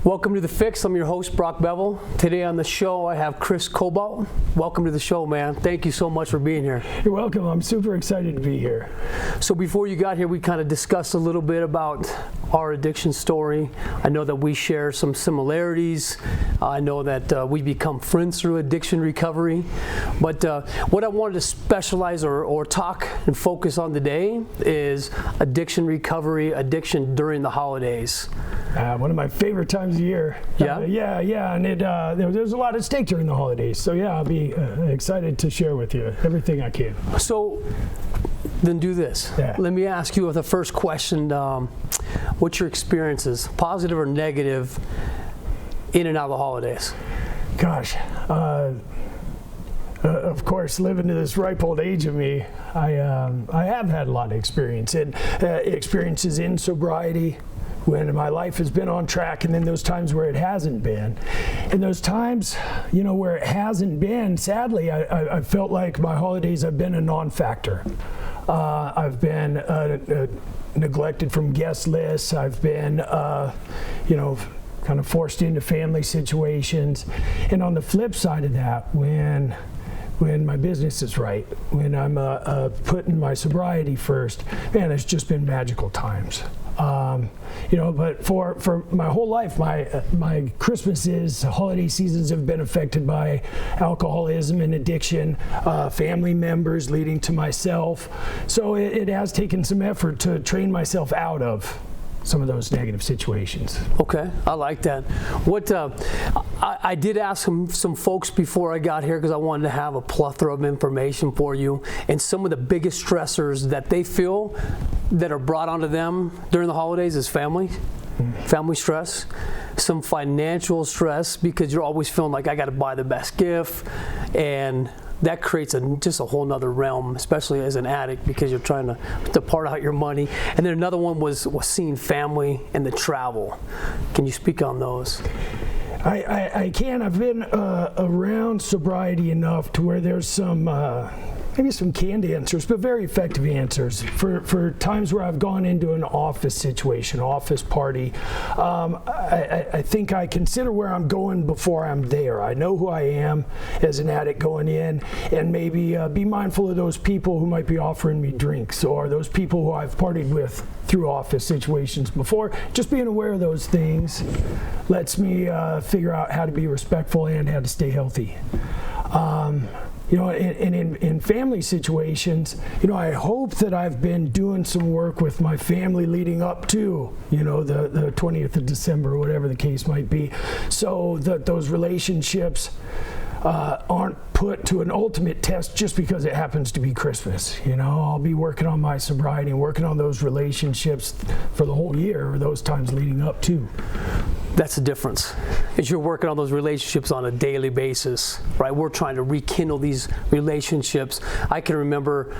Welcome to The Fix. I'm your host, Brock Bevel. Today on the show, I have Chris Cobalt. Welcome to the show, man. Thank you so much for being here. You're welcome. I'm super excited to be here. So before you got here, we kind of discussed a little bit about our addiction story. I know that we share some similarities. I know that we become friends through addiction recovery. But what I wanted to specialize or talk and focus on today is addiction recovery, addiction during the holidays. One of my favorite times of year. Yeah? And there's a lot at stake during the holidays. So yeah, I'll be excited to share with you everything I can. So then do this. Yeah. Let me ask you the first question. What's your experiences, positive or negative, in and out of the holidays? Gosh, of course, living to this ripe old age of me, I have had a lot of experiences in sobriety, when my life has been on track, and then those times where it hasn't been. And those times, where it hasn't been, sadly, I felt like my holidays have been a non-factor. I've been neglected from guest lists. I've been, kind of forced into family situations. And on the flip side of that, when my business is right, when I'm putting my sobriety first, man, it's just been magical times. But for my whole life, my Christmases, holiday seasons have been affected by alcoholism and addiction, family members leading to myself. So it has taken some effort to train myself out of some of those negative situations. Okay, I like that. What I did ask some folks before I got here because I wanted to have a plethora of information for you, and some of the biggest stressors that they feel that are brought onto them during the holidays is family stress, some financial stress because you're always feeling like I got to buy the best gift, and that creates just a whole nother realm, especially as an addict, because you're trying to part out your money. And then another one was seeing family and the travel. Can you speak on those? I can. I've been around sobriety enough to where there's some maybe some canned answers, but very effective answers for times where I've gone into an office situation, office party. I think I consider where I'm going before I'm there. I know who I am as an addict going in, and maybe be mindful of those people who might be offering me drinks, or those people who I've partied with through office situations before. Just being aware of those things lets me figure out how to be respectful and how to stay healthy. In family situations, I hope that I've been doing some work with my family leading up to, the 20th of December, whatever the case might be, so that those relationships aren't put to an ultimate test just because it happens to be Christmas. I'll be working on my sobriety and working on those relationships for the whole year, or those times leading up to. That's the difference, is you're working on those relationships on a daily basis, right? We're trying to rekindle these relationships. I can remember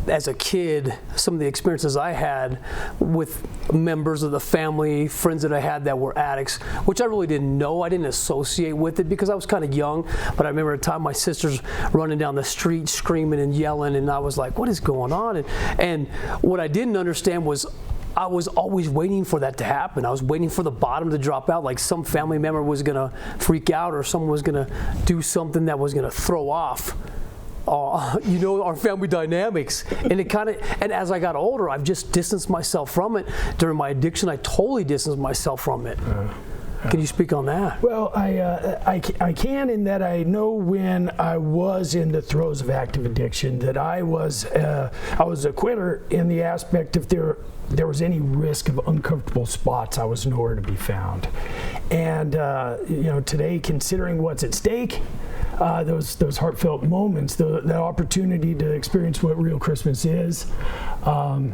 as a kid, some of the experiences I had with members of the family, friends that I had that were addicts, which I really didn't know. I didn't associate with it because I was kind of young. But I remember a time my sister's running down the street screaming and yelling, and I was like, what is going on? And what I didn't understand was I was always waiting for that to happen. I was waiting for the bottom to drop out, like some family member was going to freak out or someone was going to do something that was going to throw off our family dynamics. And as I got older, I've just distanced myself from it. During my addiction, I totally distanced myself from it. Can you speak on that? Well, I can, in that I know when I was in the throes of active addiction that I was a quitter in the aspect if there was any risk of uncomfortable spots, I was nowhere to be found. And today, considering what's at stake, those heartfelt moments, the opportunity to experience what real Christmas is, I'm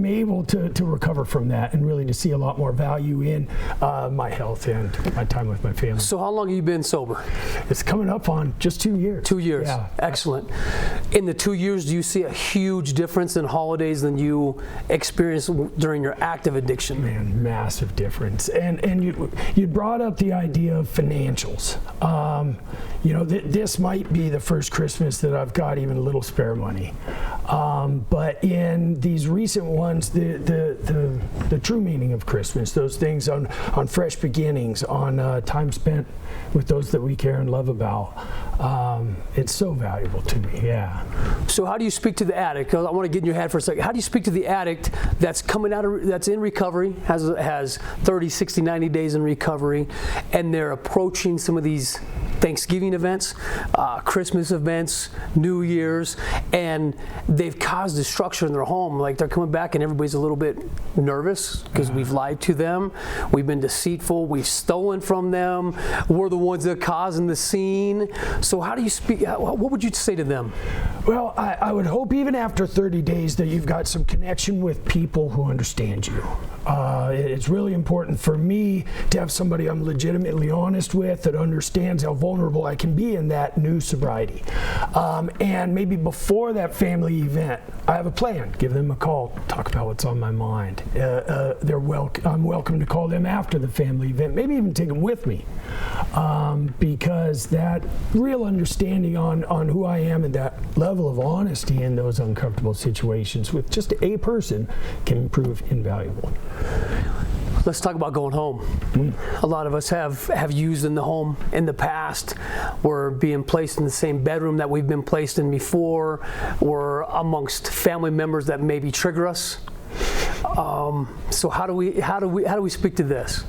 able to recover from that and really to see a lot more value in my health and my time with my family. So how long have you been sober? It's coming up on just 2 years. 2 years. Yeah. Excellent. In the 2 years, do you see a huge difference in holidays than you experienced during your active addiction? Man, massive difference. And you brought up the idea of financials. This might be the first Christmas that I've got even a little spare money. But in these recent ones, the true meaning of Christmas, those things on fresh beginnings, on time spent with those that we care and love about. It's so valuable to me, yeah. So how do you speak to the addict? 'Cause I want to get in your head for a second. How do you speak to the addict that's coming out of, that's in recovery, has 30, 60, 90 days in recovery, and they're approaching some of these Thanksgiving events, Christmas events, New Year's, and they've caused destruction in their home. Like they're coming back and everybody's a little bit nervous because we've lied to them, we've been deceitful, we've stolen from them, we're the ones that are causing the scene. So how do you speak, what would you say to them? Well, I would hope even after 30 days that you've got some connection with people who understand you. It's really important for me to have somebody I'm legitimately honest with that understands how vulnerable I can be in that new sobriety. And maybe before that family event, I have a plan. Give them a call, talk about what's on my mind. I'm welcome to call them after the family event, maybe even take them with me. Because that real understanding on who I am and that level of honesty in those uncomfortable situations with just a person can prove invaluable. Let's talk about going home. A lot of us have used in the home in the past. We're being placed in the same bedroom that we've been placed in before. We're amongst family members that maybe trigger us. So how do we speak to this?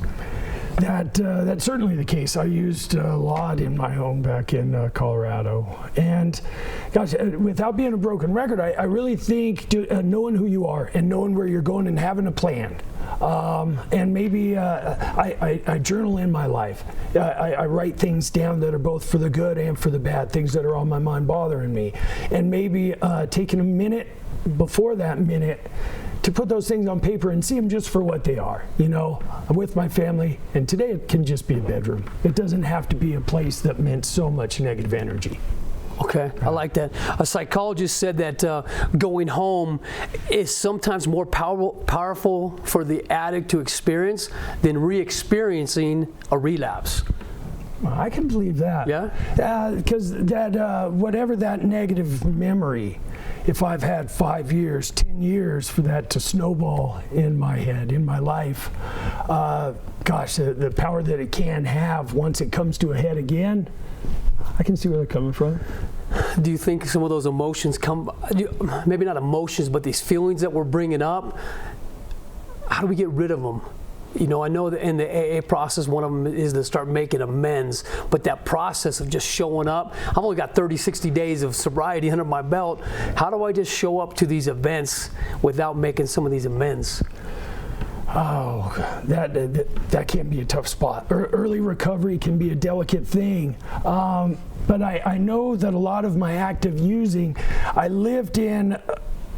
That's certainly the case. I used a lot in my home back in Colorado. And gosh, without being a broken record, I really think knowing who you are and knowing where you're going and having a plan. And maybe I journal in my life. I write things down that are both for the good and for the bad, things that are on my mind bothering me. And maybe taking a minute before that minute to put those things on paper and see them just for what they are. You know, I'm with my family, and today it can just be a bedroom. It doesn't have to be a place that meant so much negative energy. Okay, I like that. A psychologist said that going home is sometimes more powerful for the addict to experience than re-experiencing a relapse. I can believe that. Yeah? Because whatever that negative memory, if I've had 5 years, 10 years for that to snowball in my head, in my life, gosh, the power that it can have once it comes to a head again, I can see where they're coming from. Do you think some of those emotions maybe not emotions, but these feelings that we're bringing up, how do we get rid of them? You know, I know that in the AA process, one of them is to start making amends, but that process of just showing up, I've only got 30, 60 days of sobriety under my belt. How do I just show up to these events without making some of these amends? Oh, that can be a tough spot. Early recovery can be a delicate thing. But I know that a lot of my active using, I lived in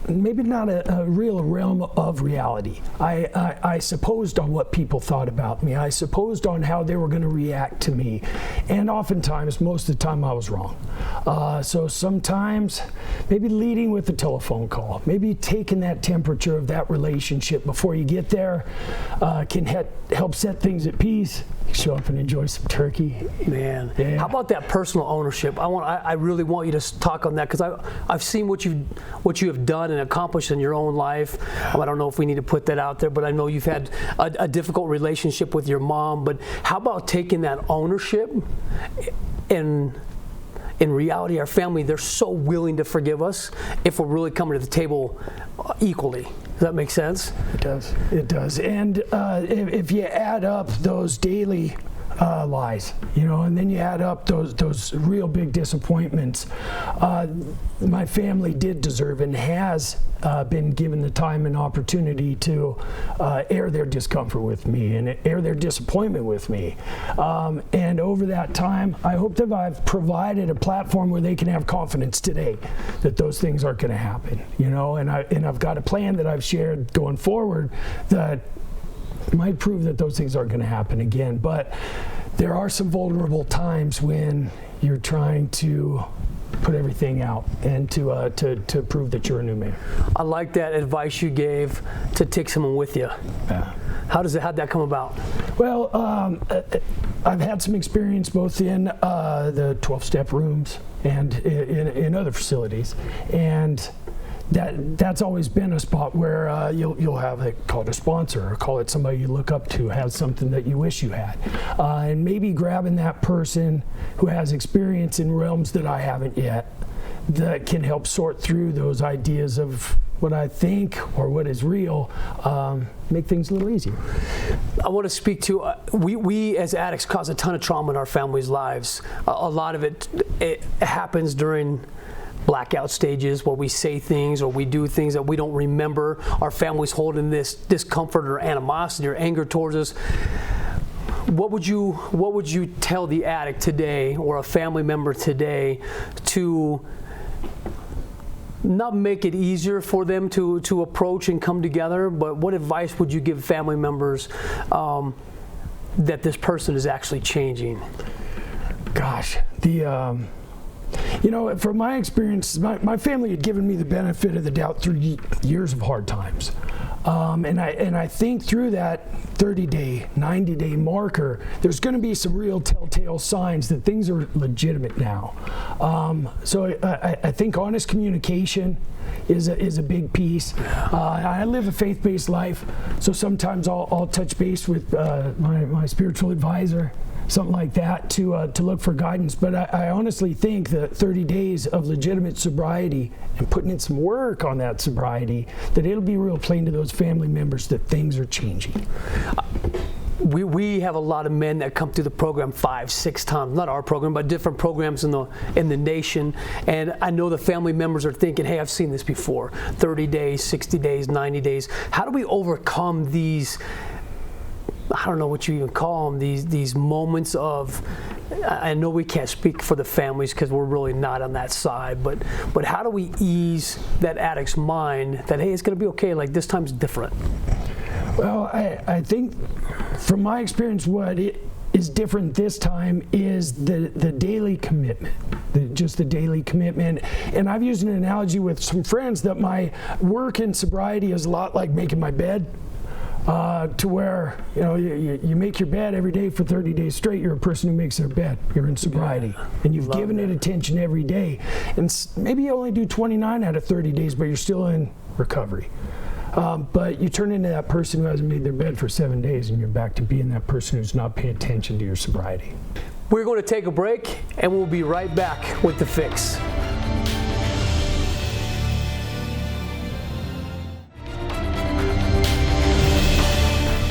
maybe not a real realm of reality. I supposed on what people thought about me. I supposed on how they were going to react to me. And oftentimes, most of the time, I was wrong. So sometimes, maybe leading with a telephone call, maybe taking that temperature of that relationship before you get there can help set things at peace. Show up and enjoy some turkey. Man, yeah. How about that personal ownership? I really want you to talk on that because I've seen what you have done and accomplished in your own life. I don't know if we need to put that out there, but I know you've had a difficult relationship with your mom. But how about taking that ownership? In reality, our family, they're so willing to forgive us if we're really coming to the table equally. Does that make sense? It does. It does. And if you add up those daily lies, you know, and then you add up those real big disappointments, my family did deserve and has been given the time and opportunity to air their discomfort with me and air their disappointment with me. And over that time, I hope that I've provided a platform where they can have confidence today that those things aren't going to happen, you know, and I've got a plan that I've shared going forward that might prove that those things aren't going to happen again. But there are some vulnerable times when you're trying to put everything out and to prove that you're a new man. I like that advice you gave to take someone with you. Yeah. How'd that come about? Well, I've had some experience both in the 12-step rooms and in other facilities, and that's always been a spot where you'll have it called a sponsor or call it somebody you look up to, has something that you wish you had, and maybe grabbing that person who has experience in realms that I haven't yet, that can help sort through those ideas of what I think or what is real, make things a little easier. I want to speak to, we as addicts cause a ton of trauma in our families' lives. A lot of it happens during blackout stages where we say things or we do things that we don't remember. Our families holding this discomfort or animosity or anger towards us. What would you tell the addict today or a family member today to not make it easier for them to approach and come together, but what advice would you give family members that this person is actually changing? Gosh, from my experience, my family had given me the benefit of the doubt through years of hard times. And I think through that 30-day, 90-day marker, there's going to be some real telltale signs that things are legitimate now. So I think honest communication is a big piece. I live a faith-based life, so sometimes I'll touch base with my spiritual advisor, something like that, to look for guidance. But I honestly think that 30 days of legitimate sobriety and putting in some work on that sobriety, that it'll be real plain to those family members that things are changing. We have a lot of men that come through the program 5-6 times, not our program, but different programs in the nation. And I know the family members are thinking, hey, I've seen this before, 30 days, 60 days, 90 days. How do we overcome these, I don't know what you even call them, these moments of, I know we can't speak for the families because we're really not on that side, but how do we ease that addict's mind that, hey, it's going to be okay, like this time's different? Well, I think from my experience, what is different this time is the daily commitment, just the daily commitment. And I've used an analogy with some friends that my work in sobriety is a lot like making my bed. To where you make your bed every day for 30 days straight. You're a person who makes their bed. You're in sobriety, and you've given it attention every day. And maybe you only do 29 out of 30 days, but you're still in recovery. But you turn into that person who hasn't made their bed for 7 days, and you're back to being that person who's not paying attention to your sobriety. We're going to take a break, and we'll be right back with The Fix.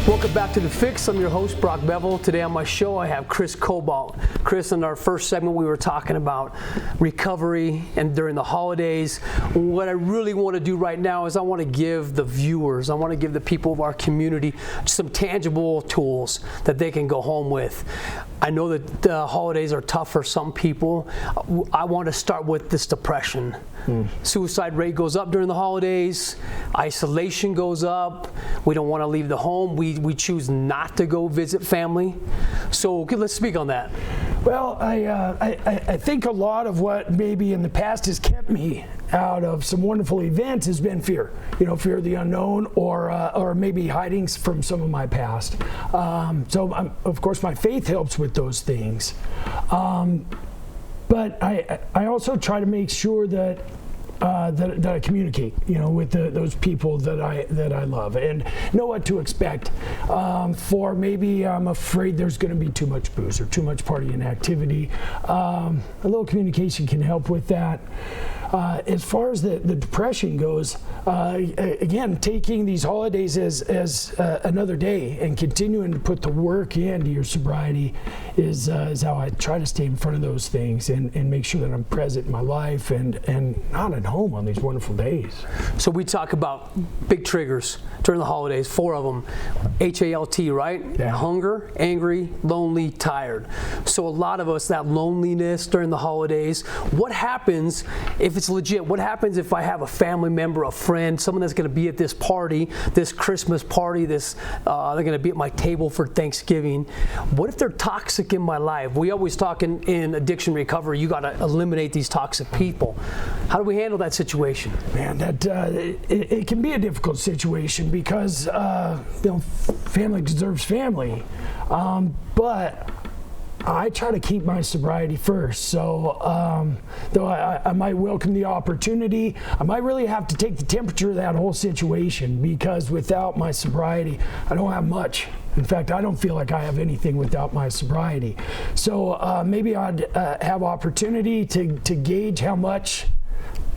Welcome back to The Fix. I'm your host, Brock Bevel. Today on my show, I have Chris Cobalt. Chris, in our first segment, we were talking about recovery and during the holidays. What I really want to do right now is I want to give the viewers, I want to give the people of our community some tangible tools that they can go home with. I know that the holidays are tough for some people. I want to start with this depression. Suicide rate goes up during the holidays. Isolation goes up. We don't want to leave the home. We choose not to go visit family. So let's speak on that. Well, I think a lot of what maybe in the past has kept me out of some wonderful events has been fear. Fear of the unknown, or maybe hiding from some of my past. So of course my faith helps with those things. But I also try to make sure that I communicate, with those people that I love and know what to expect. For maybe I'm afraid there's going to be too much booze or too much partying activity. A little communication can help with that. As far as the depression goes, again, taking these holidays as another day and continuing to put the work into your sobriety is how I try to stay in front of those things and make sure that I'm present in my life and not at home on these wonderful days. So we talk about big triggers during the holidays, 4 of them. HALT, right? Yeah. Hunger, angry, lonely, tired. So a lot of us, that loneliness during the holidays, what happens if it's legit? What happens if I have a family member, a friend, someone that's going to be at this party, this Christmas party, they're going to be at my table for Thanksgiving? What if they're toxic in my life? We always talk in addiction recovery, you got to eliminate these toxic people. How do we handle that situation? Man, it can be a difficult situation because family deserves family, but I try to keep my sobriety first. So though I might welcome the opportunity. I might really have to take the temperature of that whole situation, because without my sobriety, I don't have much. In fact, I don't feel like I have anything without my sobriety. So maybe I'd have opportunity to gauge how much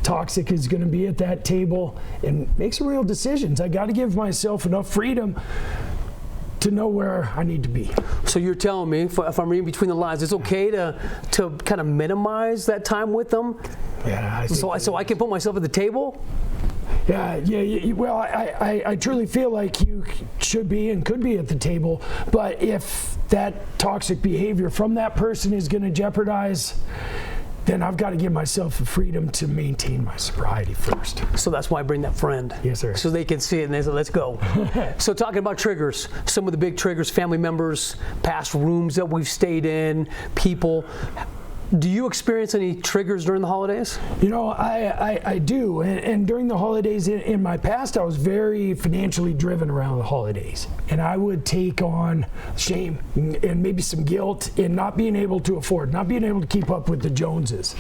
toxic is going to be at that table and make some real decisions. I got to give myself enough freedom to know where I need to be. So you're telling me, if I'm reading between the lines, it's okay to kind of minimize that time with them? Yeah. So I can put myself at the table? Yeah. Well, I truly feel like you should be and could be at the table, but if that toxic behavior from that person is going to jeopardize, then I've got to give myself the freedom to maintain my sobriety first. So that's why I bring that friend. Yes, sir. So they can see it and they say, let's go. So talking about triggers, some of the big triggers, family members, past rooms that we've stayed in, people. Do you experience any triggers during the holidays? You know, I do. And during the holidays in my past, I was very financially driven around the holidays. And I would take on shame and maybe some guilt in not being able to afford, not being able to keep up with the Joneses.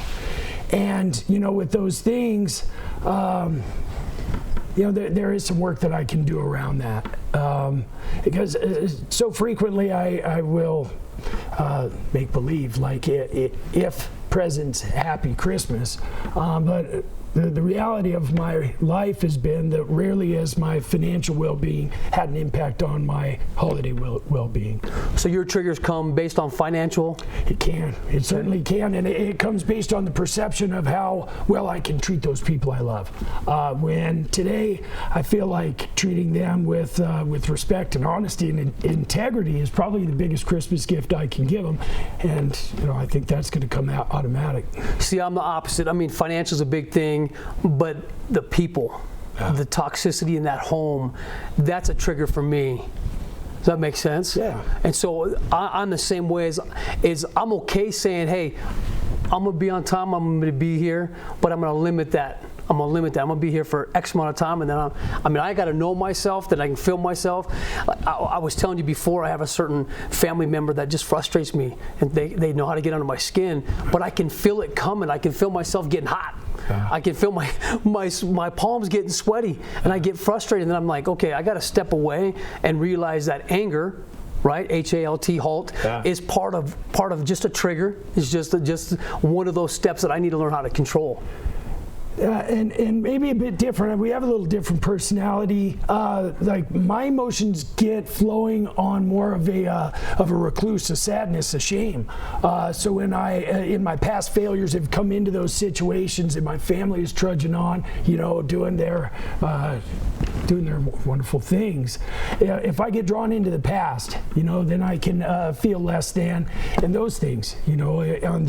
And, you know, with those things, you know, there is some work that I can do around that. Because so frequently I will make believe like if presents, happy Christmas, but the reality of my life has been that rarely has my financial well-being had an impact on my holiday well-being. So your triggers come based on financial? It can. It certainly can, and it comes based on the perception of how well I can treat those people I love. When today I feel like treating them with respect and honesty and integrity is probably the biggest Christmas gift I can give them, and you know, I think that's going to come out automatic. See, I'm the opposite. I mean, financial is a big thing, but the people, the toxicity in that home, that's a trigger for me. Does that make sense? Yeah. And so I'm the same way as I'm okay saying, hey, I'm going to be on time, I'm going to be here, but I'm going to limit that. I'm going to be here for X amount of time, and then I got to know myself, that I can feel myself. I was telling you before, I have a certain family member that just frustrates me, and they know how to get under my skin, but I can feel it coming. I can feel myself getting hot. I can feel my palms getting sweaty, and I get frustrated, and then I'm like, okay, I got to step away and realize that anger, right? HALT, is part of just a trigger. It's just one of those steps that I need to learn how to control. And maybe a bit different. We have a little different personality. Like my emotions get flowing on more of a recluse, a sadness, a shame. So when in my past failures, have come into those situations, and my family is trudging on, you know, doing their wonderful things. If I get drawn into the past, you know, then I can feel less than, and those things, you know, on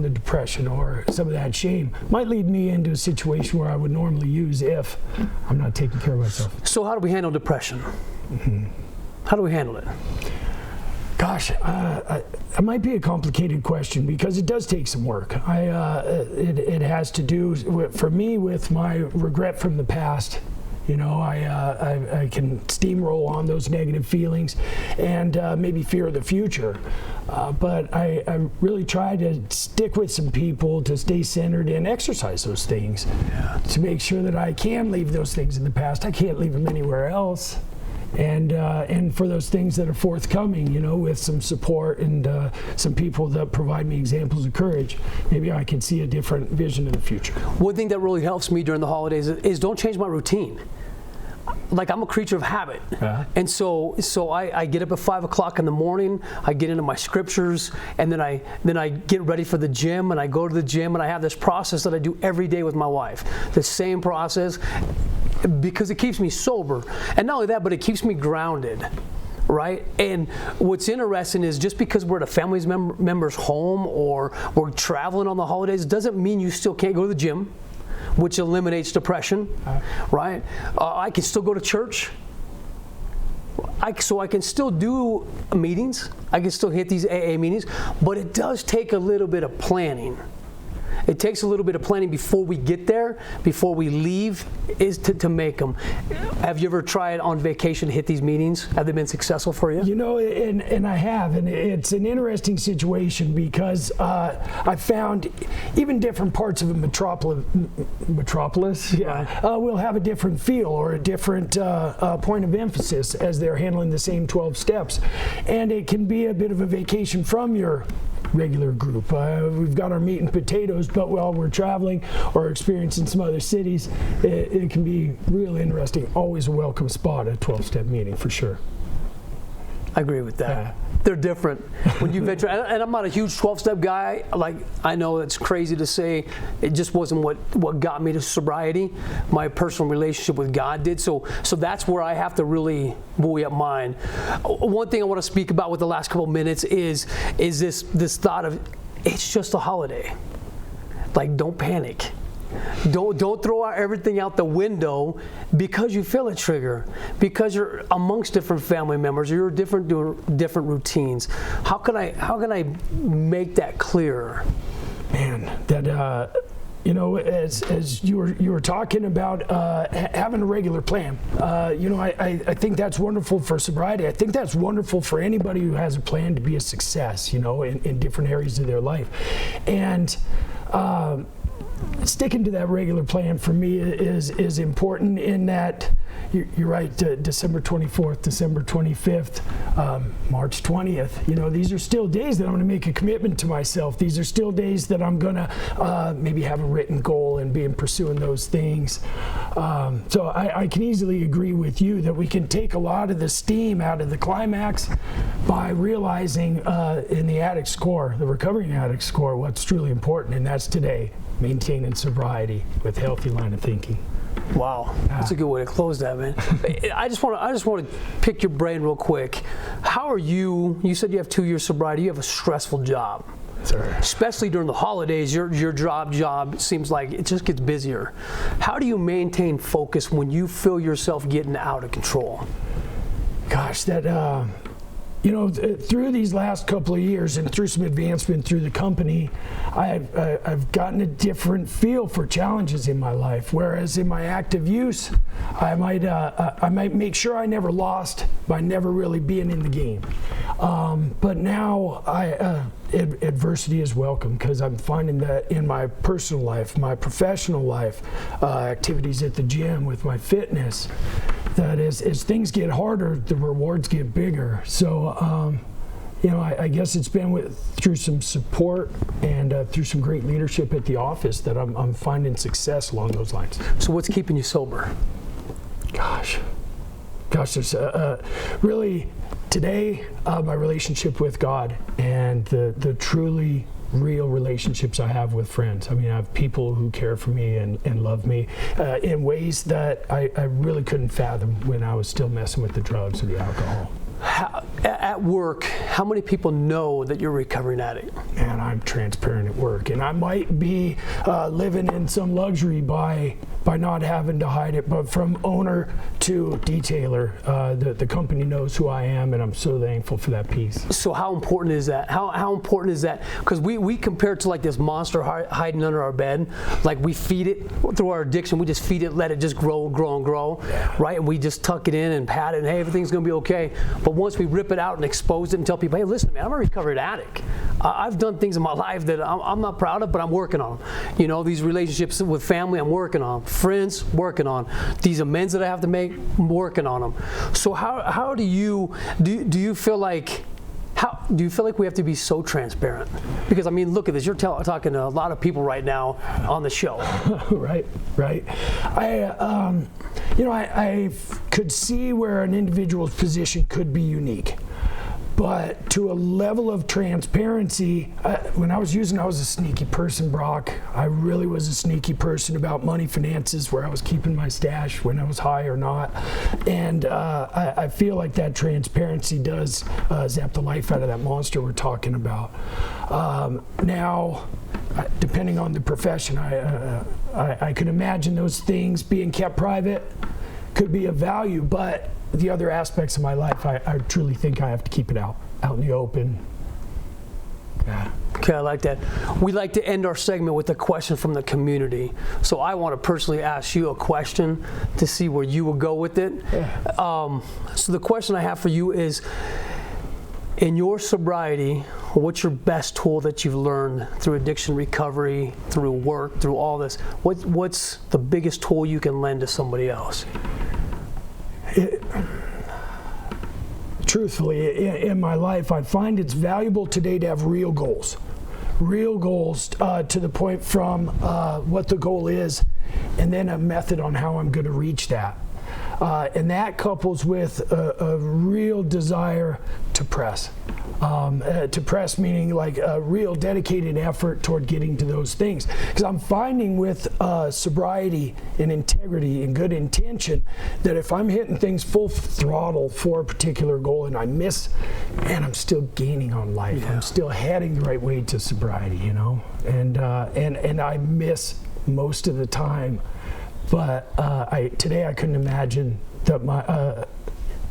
the depression or some of that shame might lead me into a situation where I would normally use if I'm not taking care of myself. So how do we handle depression? Mm-hmm. How do we handle it? Gosh, it might be a complicated question because it does take some work. It has to do, for me, with my regret from the past. You know, I can steamroll on those negative feelings and maybe fear of the future. But I really try to stick with some people to stay centered and exercise those things to make sure that I can leave those things in the past. I can't leave them anywhere else. And for those things that are forthcoming, you know, with some support and some people that provide me examples of courage, maybe I can see a different vision of the future. One thing that really helps me during the holidays is don't change my routine. Like, I'm a creature of habit. And so I get up at 5 o'clock in the morning, I get into my scriptures, and then I get ready for the gym, and I go to the gym, and I have this process that I do every day with my wife. The same process, because it keeps me sober. And not only that, but it keeps me grounded. Right? And what's interesting is just because we're at a family member's home or we're traveling on the holidays doesn't mean you still can't go to the gym, which eliminates depression, right? I can still go to church. So I can still do meetings. I can still hit these AA meetings, but it does take a little bit of planning. It takes a little bit of planning before we get there, before we leave, is to make them. Have you ever tried on vacation to hit these meetings? Have they been successful for you? You know, and I have, and it's an interesting situation because I found even different parts of a metropolis will have a different feel or a different point of emphasis as they're handling the same 12 steps. And it can be a bit of a vacation from your regular group. We've got our meat and potatoes, but while we're traveling or experiencing some other cities, it can be real interesting. Always a welcome spot at a 12-step meeting for sure. I agree with that. They're different when you venture, and I'm not a huge 12-step guy. Like, I know it's crazy to say, it just wasn't what got me to sobriety. My personal relationship with God did. So that's where I have to really buoy up mine. One thing I want to speak about with the last couple minutes is this thought of, it's just a holiday. Like, don't panic. Don't throw everything out the window because you feel a trigger, because you're amongst different family members, or you're doing different routines. How can I make that clearer? Man, that you know, as you were talking about having a regular plan. You know, I think that's wonderful for sobriety. I think that's wonderful for anybody who has a plan to be a success, you know, in different areas of their life. And sticking to that regular plan for me is important in that you're right, December 24th, December 25th, March 20th. You know, these are still days that I'm going to make a commitment to myself. These are still days that I'm going to maybe have a written goal and be pursuing those things. So I can easily agree with you that we can take a lot of the steam out of the climax by realizing in the addict score, the recovering addict score, what's truly important, and that's today. Maintaining sobriety with healthy line of thinking. Wow, that's a good way to close that, man. I just want to pick your brain real quick. How are you? You said you have 2 years sobriety. You have a stressful job, sir. Especially during the holidays. Your job seems like it just gets busier. How do you maintain focus when you feel yourself getting out of control? Gosh, that. You know, through these last couple of years and through some advancement through the company, I've gotten a different feel for challenges in my life. Whereas in my active use, I might make sure I never lost by never really being in the game. But now adversity is welcome because I'm finding that in my personal life, my professional life, activities at the gym with my fitness, that as things get harder, the rewards get bigger. So, you know, I guess it's been through some support and through some great leadership at the office that I'm finding success along those lines. So what's keeping you sober? Gosh, there's really today my relationship with God and the truly real relationships I have with friends. I mean, I have people who care for me and love me in ways that I really couldn't fathom when I was still messing with the drugs or the alcohol. At work, how many people know that you're a recovering addict? And I'm transparent at work, and I might be living in some luxury by not having to hide it, but from owner to detailer, the company knows who I am, and I'm so thankful for that piece. So how important is that? How important is that? Because we compare it to like this monster hiding under our bed. Like we feed it through our addiction. We just feed it, let it just grow, right? And we just tuck it in and pat it, and hey, everything's going to be okay. But once we rip it out and expose it and tell people, hey, listen, man, I'm a recovered addict. I've done things in my life that I'm not proud of, but I'm working on them. You know, these relationships with family, I'm working on. Friends, working on. These amends that I have to make, I'm working on them. So how do you feel like? How do you feel like we have to be so transparent? Because I mean, look at this. You're talking to a lot of people right now on the show. Right. I could see where an individual's position could be unique. But to a level of transparency, when I was using, I was a sneaky person, Brock. I really was a sneaky person about money, finances, where I was keeping my stash, when I was high or not. And I feel like that transparency does zap the life out of that monster we're talking about. Now, depending on the profession, I could imagine those things being kept private could be of value, but the other aspects of my life, I truly think I have to keep it out in the open. Yeah. Okay, I like that. We like to end our segment with a question from the community. So I want to personally ask you a question to see where you will go with it. Yeah. So the question I have for you is, in your sobriety, what's your best tool that you've learned through addiction recovery, through work, through all this? What's the biggest tool you can lend to somebody else? Truthfully, in my life, I find it's valuable today to have real goals. Real goals to the point from what the goal is, and then a method on how I'm going to reach that. And that couples with a real desire to press. To press meaning like a real dedicated effort toward getting to those things. Because I'm finding with sobriety and integrity and good intention that if I'm hitting things full throttle for a particular goal and I miss, man, I'm still gaining on life. Yeah. I'm still heading the right way to sobriety, you know? And I miss most of the time. But today I couldn't imagine that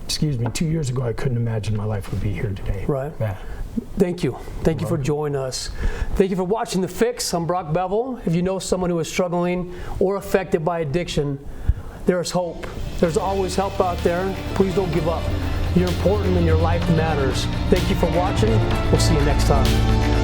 2 years ago, I couldn't imagine my life would be here today. Right. Yeah. Thank you. Thank you for joining us. Thank you for watching The Fix. I'm Brock Bevel. If you know someone who is struggling or affected by addiction, there is hope. There's always help out there. Please don't give up. You're important and your life matters. Thank you for watching. We'll see you next time.